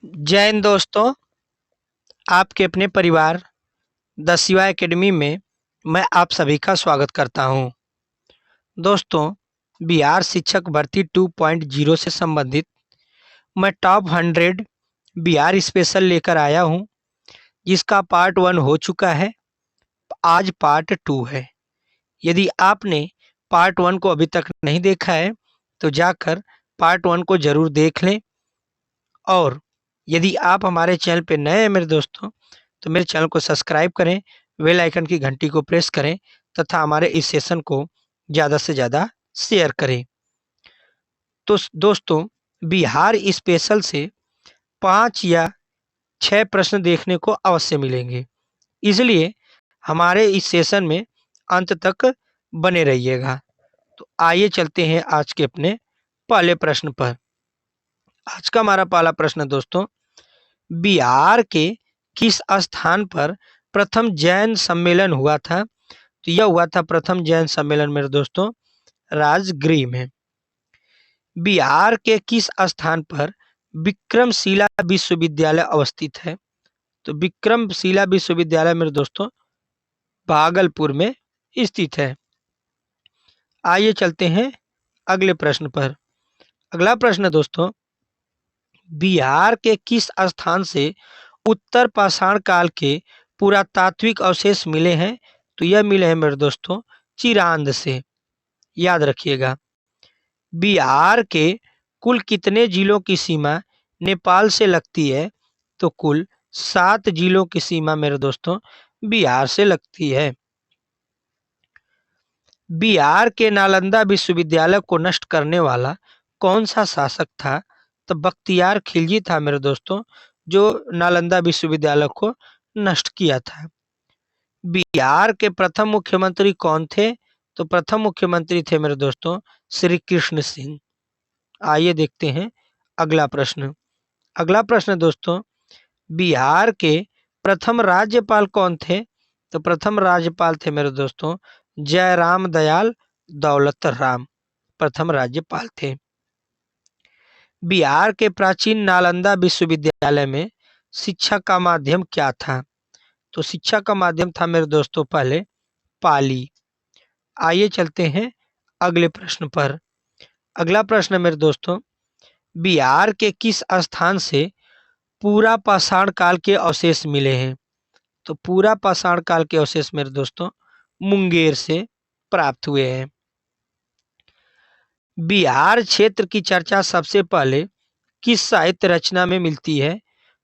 जय हिंद दोस्तों। आपके अपने परिवार द शिवा एकेडमी में मैं आप सभी का स्वागत करता हूं। दोस्तों, बिहार शिक्षक भर्ती 2.0 से संबंधित मैं टॉप 100 बिहार स्पेशल लेकर आया हूं, जिसका पार्ट 1 हो चुका है। आज पार्ट 2 है। यदि आपने पार्ट 1 को अभी तक नहीं देखा है तो जाकर पार्ट 1 को ज़रूर देख लें। और यदि आप हमारे चैनल पे नए हैं मेरे दोस्तों, तो मेरे चैनल को सब्सक्राइब करें, बेल आइकन की घंटी को प्रेस करें तथा हमारे इस सेशन को ज़्यादा से ज़्यादा शेयर करें। तो दोस्तों, बिहार स्पेशल से 5 या 6 प्रश्न देखने को अवश्य मिलेंगे, इसलिए हमारे इस सेशन में अंत तक बने रहिएगा। तो आइए चलते हैं आज के अपने पहले प्रश्न पर। आज का हमारा पहला प्रश्न दोस्तों, बिहार के किस स्थान पर प्रथम जैन सम्मेलन हुआ था? तो यह हुआ था प्रथम जैन सम्मेलन मेरे दोस्तों राजगृह में। बिहार के किस स्थान पर विक्रमशिला विश्वविद्यालय अवस्थित है? तो विक्रमशिला विश्वविद्यालय मेरे दोस्तों भागलपुर में स्थित है। आइए चलते हैं अगले प्रश्न पर। अगला प्रश्न दोस्तों, बिहार के किस स्थान से उत्तर पाषाण काल के पुरातात्विक अवशेष मिले हैं? तो यह मिले हैं मेरे दोस्तों चिरांद से। याद रखिएगा। बिहार के कुल कितने जिलों की सीमा नेपाल से लगती है? तो कुल 7 जिलों की सीमा मेरे दोस्तों बिहार से लगती है। बिहार के नालंदा विश्वविद्यालय को नष्ट करने वाला कौन सा शासक था? तो बख्तियार खिलजी था मेरे दोस्तों, जो नालंदा विश्वविद्यालय को नष्ट किया था। बिहार के प्रथम मुख्यमंत्री कौन थे? तो प्रथम मुख्यमंत्री थे मेरे दोस्तों श्री कृष्ण सिंह। आइए देखते हैं अगला प्रश्न। अगला प्रश्न दोस्तों, बिहार के प्रथम राज्यपाल कौन थे? तो प्रथम राज्यपाल थे मेरे दोस्तों जयराम दयाल दौलत राम, प्रथम राज्यपाल थे। बिहार के प्राचीन नालंदा विश्वविद्यालय में शिक्षा का माध्यम क्या था? तो शिक्षा का माध्यम था मेरे दोस्तों पहले पाली। आइए चलते हैं अगले प्रश्न पर। अगला प्रश्न मेरे दोस्तों, बिहार के किस स्थान से पूरा पाषाण काल के अवशेष मिले हैं? तो पूरा पाषाण काल के अवशेष मेरे दोस्तों मुंगेर से प्राप्त हुए हैं। बिहार क्षेत्र की चर्चा सबसे पहले किस साहित्य रचना में मिलती है?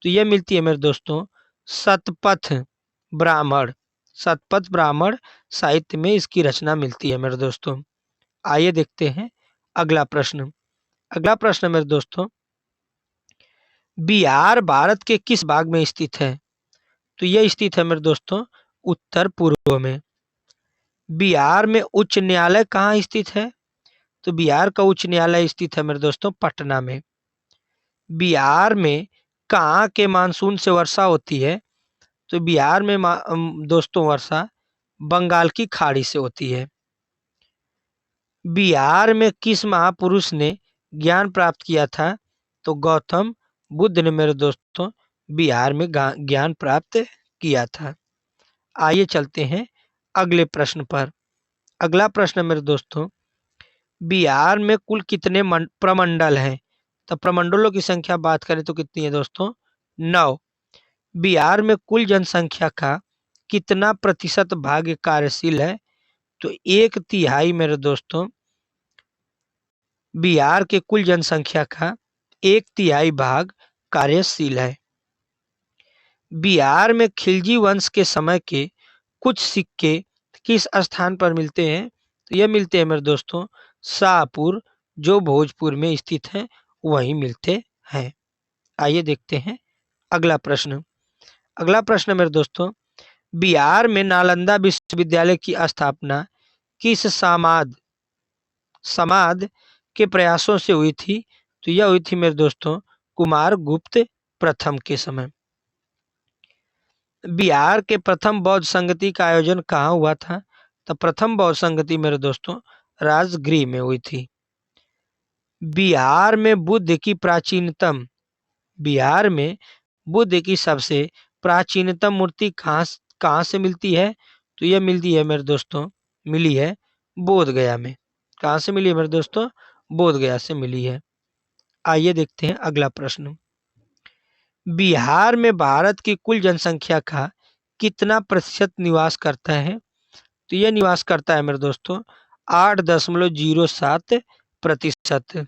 तो यह मिलती है मेरे दोस्तों शतपथ ब्राह्मण। शतपथ ब्राह्मण साहित्य में इसकी रचना मिलती है मेरे दोस्तों। आइए देखते हैं अगला प्रश्न। अगला प्रश्न मेरे दोस्तों, बिहार भारत के किस भाग में स्थित है? तो यह स्थित है मेरे दोस्तों उत्तर पूर्व में। बिहार में उच्च न्यायालय कहाँ स्थित है? तो बिहार का उच्च न्यायालय स्थित है मेरे दोस्तों पटना में। बिहार में कहाँ के मानसून से वर्षा होती है? तो बिहार में दोस्तों वर्षा बंगाल की खाड़ी से होती है। बिहार में किस महापुरुष ने ज्ञान प्राप्त किया था? तो गौतम बुद्ध ने मेरे दोस्तों बिहार में ज्ञान प्राप्त किया था। आइए चलते हैं अगले प्रश्न पर। अगला प्रश्न मेरे दोस्तों, बिहार में कुल कितने प्रमंडल हैं? तो प्रमंडलों की संख्या बात करें तो कितनी है दोस्तों? 9। बिहार में कुल जनसंख्या का कितना प्रतिशत भाग कार्यशील है? तो 1/3 मेरे दोस्तों बिहार के कुल जनसंख्या का 1/3 भाग कार्यशील है। बिहार में खिलजी वंश के समय के कुछ सिक्के किस स्थान पर मिलते हैं? तो यह मिलते हैं मेरे दोस्तों शाहपुर, जो भोजपुर में स्थित है, वहीं मिलते हैं। आइए देखते हैं अगला प्रश्न। अगला प्रश्न मेरे दोस्तों, बिहार में नालंदा विश्वविद्यालय की स्थापना किस समाद के प्रयासों से हुई थी? तो यह हुई थी मेरे दोस्तों कुमार गुप्त प्रथम के समय। बिहार के प्रथम बौद्ध संगति का आयोजन कहाँ हुआ था? तो प्रथम बौद्ध संगति मेरे दोस्तों राजगृह में हुई थी। बिहार में बुद्ध की प्राचीनतम बिहार में बुद्ध की सबसे प्राचीनतम मूर्ति कहाँ से मिलती है? तो यह मिलती है मेरे दोस्तों, मिली है बोध गया में। कहाँ से मिली है मेरे दोस्तों? बोध गया से मिली है। आइए देखते हैं अगला प्रश्न। बिहार में भारत की कुल जनसंख्या का कितना प्रतिशत निवास करता है? तो यह निवास करता है मेरे दोस्तों 8.07%।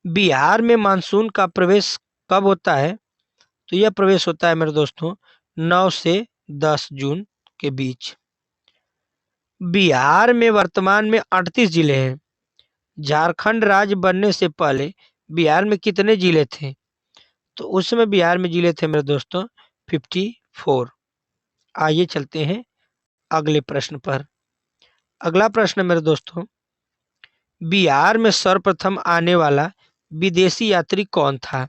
बिहार में मानसून का प्रवेश कब होता है? तो यह प्रवेश होता है मेरे दोस्तों 9 से 10 जून के बीच। बिहार में वर्तमान में 38 जिले हैं। झारखंड राज्य बनने से पहले बिहार में कितने जिले थे? तो उस समय बिहार में जिले थे मेरे दोस्तों 54। आइए चलते हैं अगले प्रश्न पर। अगला प्रश्न मेरे दोस्तों, बिहार में सर्वप्रथम आने वाला विदेशी यात्री कौन था?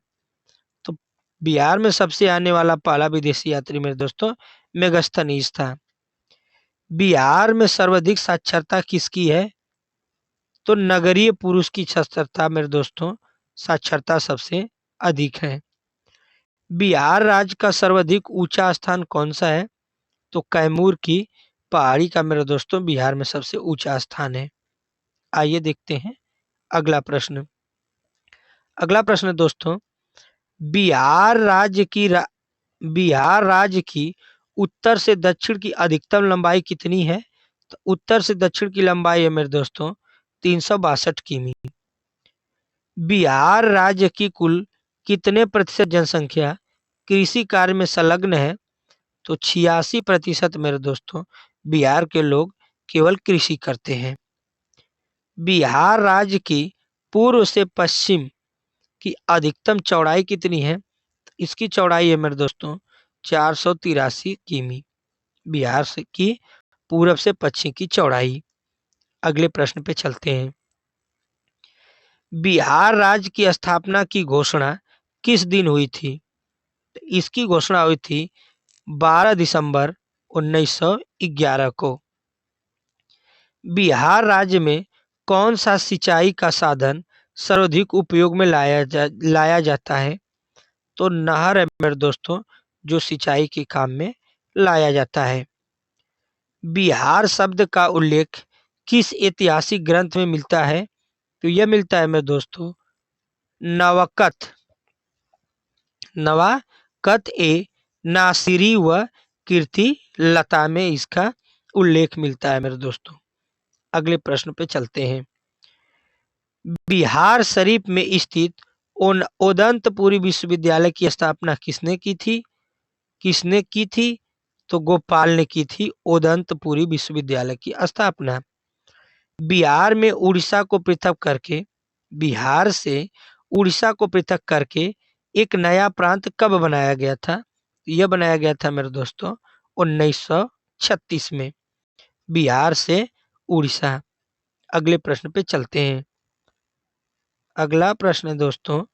तो बिहार में सबसे आने वाला पहला विदेशी यात्री मेरे दोस्तों मेगास्थनीज था। बिहार में सर्वाधिक साक्षरता किसकी है? तो नगरीय पुरुष की साक्षरता मेरे दोस्तों साक्षरता सबसे अधिक है। बिहार राज्य का सर्वाधिक ऊंचा स्थान कौन सा है? तो कैमूर की पहाड़ी का मेरे दोस्तों बिहार में सबसे ऊंचा स्थान है। आइए देखते हैं अगला प्रश्न। अगला प्रश्न दोस्तों, बिहार राज्य की बिहार राज्य की उत्तर से दक्षिण की अधिकतम लंबाई कितनी है? तो उत्तर से दक्षिण की लंबाई है मेरे दोस्तों 362 किमी। बिहार राज्य की कुल कितने प्रतिशत जनसंख्या कृषि कार्य में संलग्न है? तो 86% मेरे दोस्तों बिहार के लोग केवल कृषि करते हैं। बिहार राज्य की पूर्व से पश्चिम की अधिकतम चौड़ाई कितनी है? इसकी चौड़ाई है मेरे दोस्तों 483 किमी। बिहार से की पूरब से पश्चिम की चौड़ाई। अगले प्रश्न पे चलते हैं। बिहार राज्य की स्थापना की घोषणा किस दिन हुई थी? इसकी घोषणा हुई थी 12 दिसंबर 1911 को। बिहार राज्य में कौन सा सिंचाई का साधन सर्वाधिक उपयोग में लाया जाता है? तो नहर है मेरे दोस्तों जो सिंचाई के काम में लाया जाता है। बिहार शब्द का उल्लेख किस ऐतिहासिक ग्रंथ में मिलता है? तो यह मिलता है मेरे दोस्तों नवाकत ए नासिरी व कीर्ति लता में इसका उल्लेख मिलता है मेरे दोस्तों। अगले प्रश्न पे चलते हैं। बिहार शरीफ में स्थित उदंतपुरी विश्वविद्यालय की स्थापना किसने की थी? तो गोपाल ने की थी उदंतपुरी विश्वविद्यालय की स्थापना। बिहार से उड़ीसा को पृथक करके एक नया प्रांत कब बनाया गया था? यह बनाया गया था मेरे दोस्तों 1936 में, बिहार से उड़ीसा। अगले प्रश्न पे चलते हैं। अगला प्रश्न है दोस्तों,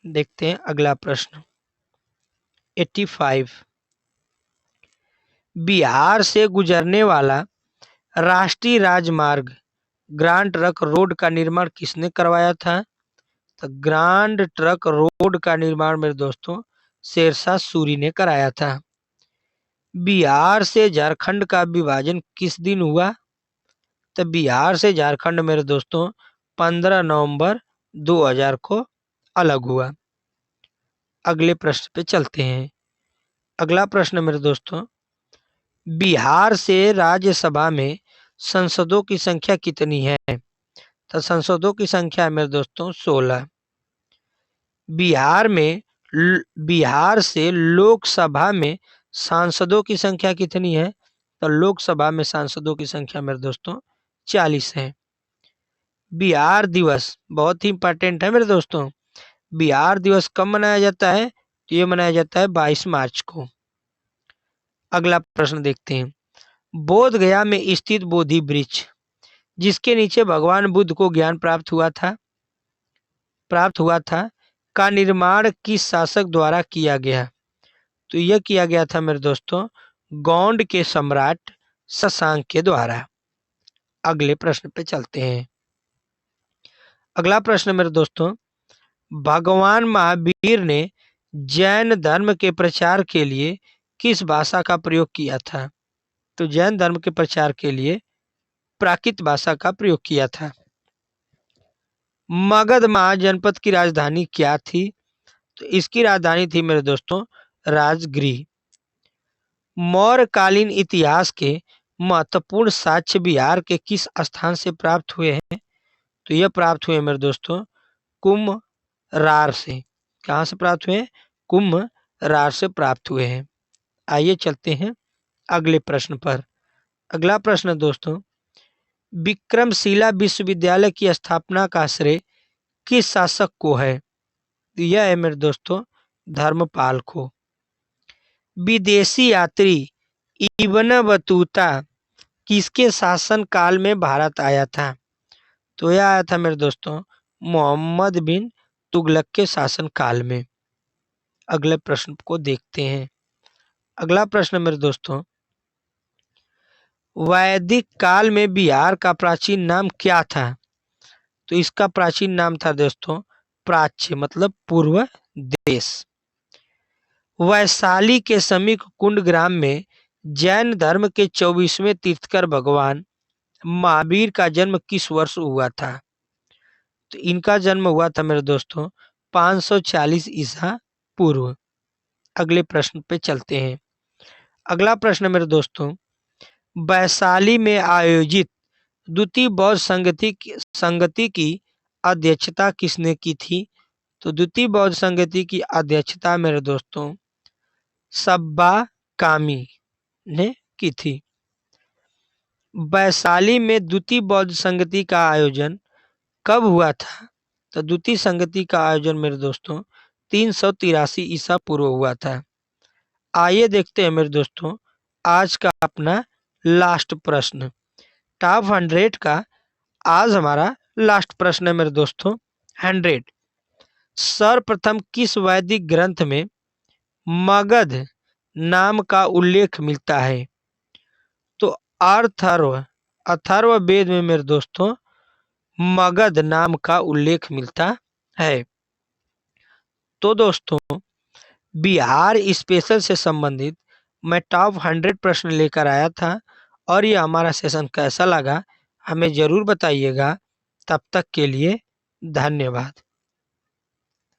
देखते हैं अगला प्रश्न 85। बिहार से गुजरने वाला राष्ट्रीय राजमार्ग ग्रांड ट्रक रोड का निर्माण किसने करवाया था? तो ग्रांड ट्रक रोड का निर्माण मेरे दोस्तों शेरशाह सूरी ने कराया था। बिहार से झारखंड का विभाजन किस दिन हुआ? तो बिहार से झारखंड मेरे दोस्तों 15 नवंबर 2000 को अलग हुआ। अगले प्रश्न पे चलते हैं। अगला प्रश्न मेरे दोस्तों, बिहार से राज्यसभा में संसदों की संख्या कितनी है? तो संसदों की संख्या है मेरे दोस्तों 16। बिहार से लोकसभा में सांसदों की संख्या कितनी है? तो लोकसभा में सांसदों की संख्या मेरे दोस्तों 40 है। बिहार दिवस बहुत ही इंपॉर्टेंट है मेरे दोस्तों। बिहार दिवस कब मनाया जाता है? तो ये मनाया जाता है 22 मार्च को। अगला प्रश्न देखते हैं। बोध गया में स्थित बोधि वृक्ष जिसके नीचे भगवान बुद्ध को ज्ञान प्राप्त हुआ था का निर्माण किस शासक द्वारा किया गया? तो यह किया गया था मेरे दोस्तों गौंड के सम्राट शशांक के द्वारा। अगले प्रश्न पे चलते हैं। अगला प्रश्न मेरे दोस्तों, भगवान महावीर ने जैन धर्म के प्रचार के लिए किस भाषा का प्रयोग किया था? तो जैन धर्म के प्रचार के लिए प्राकृत भाषा का प्रयोग किया था। मगध महाजनपद की राजधानी क्या थी? तो इसकी राजधानी थी मेरे दोस्तों राजगृह। मौर्यकालीन इतिहास के महत्वपूर्ण साक्ष्य बिहार के किस स्थान से प्राप्त हुए हैं? तो यह प्राप्त हुए मेरे दोस्तों कुम्हरार से। कहाँ से प्राप्त हुए? कुम्हरार से प्राप्त हुए हैं। आइए चलते हैं अगले प्रश्न पर। अगला प्रश्न दोस्तों, विक्रमशिला विश्वविद्यालय की स्थापना का श्रेय किस शासक को है? तो यह है मेरे दोस्तों धर्मपाल को। विदेशी यात्री इब्न बतूता किसके शासन काल में भारत आया था? तो यह आया था मेरे दोस्तों मोहम्मद बिन तुगलक के शासन काल में। अगले प्रश्न को देखते हैं। अगला प्रश्न मेरे दोस्तों, वैदिक काल में बिहार का प्राचीन नाम क्या था? तो इसका प्राचीन नाम था दोस्तों प्राच्य, मतलब पूर्व देश। वैशाली के समीप कुंड ग्राम में जैन धर्म के 24वें तीर्थकर भगवान महावीर का जन्म किस वर्ष हुआ था? तो इनका जन्म हुआ था मेरे दोस्तों 540 ईसा पूर्व। अगले प्रश्न पे चलते हैं। अगला प्रश्न मेरे दोस्तों, वैशाली में आयोजित द्वितीय बौद्ध संगति की अध्यक्षता किसने की थी? तो द्वितीय बौद्ध संगति की अध्यक्षता मेरे दोस्तों सब्बा कामी ने की थी। वैशाली में द्वितीय बौद्ध संगति का आयोजन कब हुआ था? तो द्वितीय संगति का आयोजन मेरे दोस्तों 383 ईसा पूर्व हुआ था। आइए देखते हैं मेरे दोस्तों आज का अपना लास्ट प्रश्न, टॉप 100 का आज हमारा लास्ट प्रश्न है मेरे दोस्तों 100। सर्वप्रथम किस वैदिक ग्रंथ में मगध नाम का उल्लेख मिलता है? तो अथर्व वेद में मेरे दोस्तों मगध नाम का उल्लेख मिलता है। तो दोस्तों बिहार स्पेशल से संबंधित मैं टॉप 100 प्रश्न लेकर आया था और ये हमारा सेशन कैसा लगा हमें ज़रूर बताइएगा। तब तक के लिए धन्यवाद।